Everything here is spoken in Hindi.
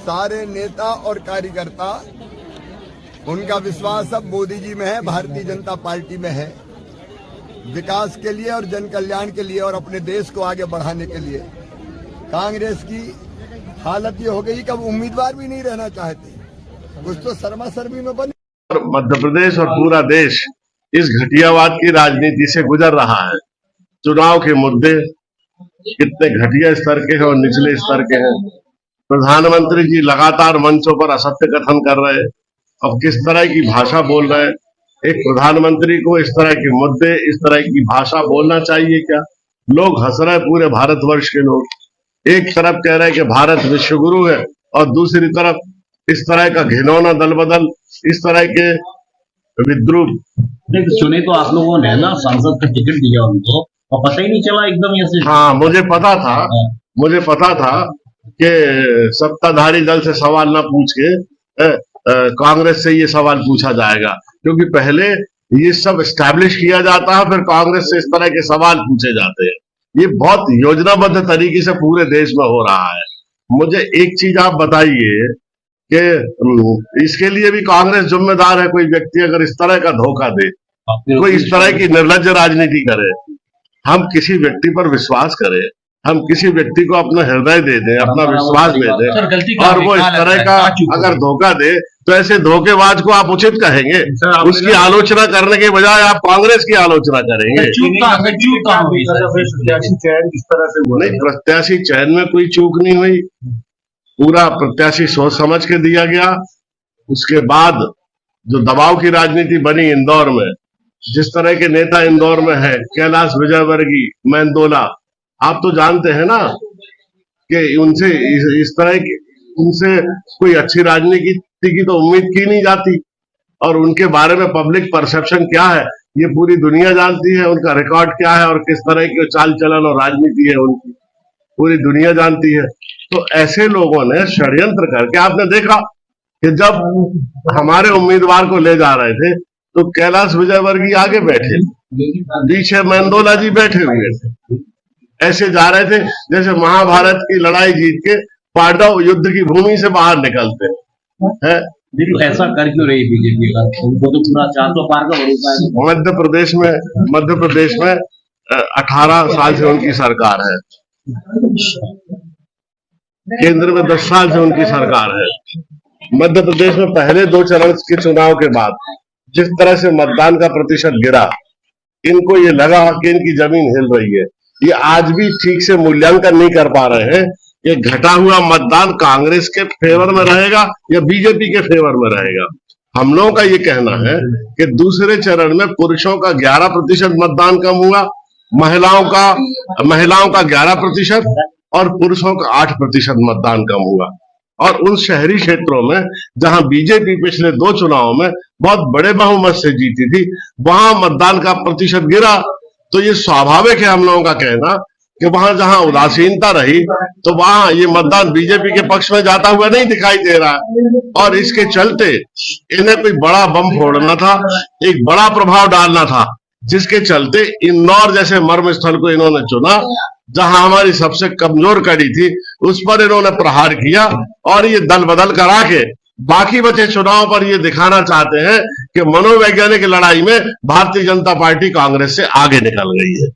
सारे नेता और कार्यकर्ता, उनका विश्वास अब मोदी जी में है, भारतीय जनता पार्टी में है, विकास के लिए और जन कल्याण के लिए और अपने देश को आगे बढ़ाने के लिए। कांग्रेस की हालत ये हो गई कि अब उम्मीदवार भी नहीं रहना चाहते, कुछ तो शर्मा शर्मी में बने। मध्य प्रदेश और पूरा देश इस घटियावाद की राजनीति से गुजर रहा है। चुनाव के मुद्दे कितने घटिया स्तर के हैं और निचले स्तर के हैं। प्रधानमंत्री जी लगातार मंचों पर असत्य कथन कर रहे हैं। अब किस तरह की भाषा बोल रहे हैं? एक प्रधानमंत्री को इस तरह के मुद्दे, इस तरह की भाषा बोलना चाहिए क्या? लोग हंस रहे हैं, पूरे भारतवर्ष के लोग। एक तरफ कह रहे हैं कि भारत विश्वगुरु है और दूसरी तरफ इस तरह का घिनौना दल बदल, इस तरह के विद्रूप। चुने तो आप लोगों ने ना, सांसद का टिकट दिया उनको और पता ही नहीं चला एकदम ऐसे। हाँ, मुझे पता था कि सत्ताधारी दल से सवाल ना पूछ के कांग्रेस से ये सवाल पूछा जाएगा, क्योंकि पहले ये सब एस्टैब्लिश किया जाता है, फिर कांग्रेस से इस तरह के सवाल पूछे जाते हैं। ये बहुत योजनाबद्ध तरीके से पूरे देश में हो रहा है। मुझे एक चीज आप बताइए कि इसके लिए भी कांग्रेस जिम्मेदार है। कोई व्यक्ति अगर इस तरह का धोखा दे, कोई इस तरह की निर्लज्ज राजनीति करे, हम किसी व्यक्ति पर विश्वास करें, हम किसी व्यक्ति को अपना हृदय दे दें, अपना विश्वास दे दें, और वो इस तरह का अगर धोखा दे, तो ऐसे धोखेबाज को आप उचित कहेंगे? उसकी आलोचना करने के बजाय आप कांग्रेस की आलोचना करेंगे। नहीं, प्रत्याशी चयन में कोई चूक नहीं हुई। पूरा प्रत्याशी सोच समझ के दिया गया। उसके बाद जो दबाव की राजनीति बनी इंदौर में, जिस तरह के नेता इंदौर में है, कैलाश विजयवर्गीय, मेंदोला, आप तो जानते हैं ना कि उनसे इस तरह की, उनसे कोई अच्छी राजनीति की तो उम्मीद की नहीं जाती। और उनके बारे में पब्लिक परसेप्शन क्या है, ये पूरी दुनिया जानती है। उनका रिकॉर्ड क्या है और किस तरह की चाल चलन और राजनीति है उनकी, पूरी दुनिया जानती है। तो ऐसे लोगों ने षड्यंत्र करके, आपने देखा कि जब हमारे उम्मीदवार को ले जा रहे थे तो कैलाश विजयवर्गीय आगे बैठे, पीछे मेंदोला जी बैठे हुए थे। ऐसे जा रहे थे जैसे महाभारत की लड़ाई जीत के पांडव युद्ध की भूमि से बाहर निकलते हैं। लेकिन ऐसा कर क्यों रही बीजेपी? उनको तो पूरा 400 पार का भरोसा है। मध्य प्रदेश में 18 साल से उनकी सरकार है, केंद्र में 10 साल से उनकी सरकार है। मध्य प्रदेश में पहले 2 चरण के चुनाव के बाद जिस तरह से मतदान का प्रतिशत गिरा, इनको ये लगा कि इनकी जमीन हिल रही है। ये आज भी ठीक से मूल्यांकन नहीं कर पा रहे हैं कि घटा हुआ मतदान कांग्रेस के फेवर में रहेगा या बीजेपी के फेवर में रहेगा। हम लोगों का ये कहना है कि दूसरे चरण में पुरुषों का 11% मतदान कम हुआ, महिलाओं का 11% और पुरुषों का 8% मतदान कम हुआ। और उन शहरी क्षेत्रों में जहां बीजेपी पिछले 2 चुनावों में बहुत बड़े बहुमत से जीती थी, वहां मतदान का प्रतिशत गिरा। तो ये स्वाभाविक है हम लोगों का कहना कि वहां जहां उदासीनता रही, तो वहां ये मतदान बीजेपी के पक्ष में जाता हुआ नहीं दिखाई दे रहा है। और इसके चलते इन्हें कोई बड़ा बम फोड़ना था, एक बड़ा प्रभाव डालना था, जिसके चलते इंदौर जैसे मर्म स्थल को इन्होंने चुना, जहां हमारी सबसे कमजोर कड़ी थी, उस पर इन्होंने प्रहार किया। और ये दल बदल करा के बाकी बचे चुनाव पर ये दिखाना चाहते हैं कि मनोवैज्ञानिक लड़ाई में भारतीय जनता पार्टी कांग्रेस से आगे निकल गई है।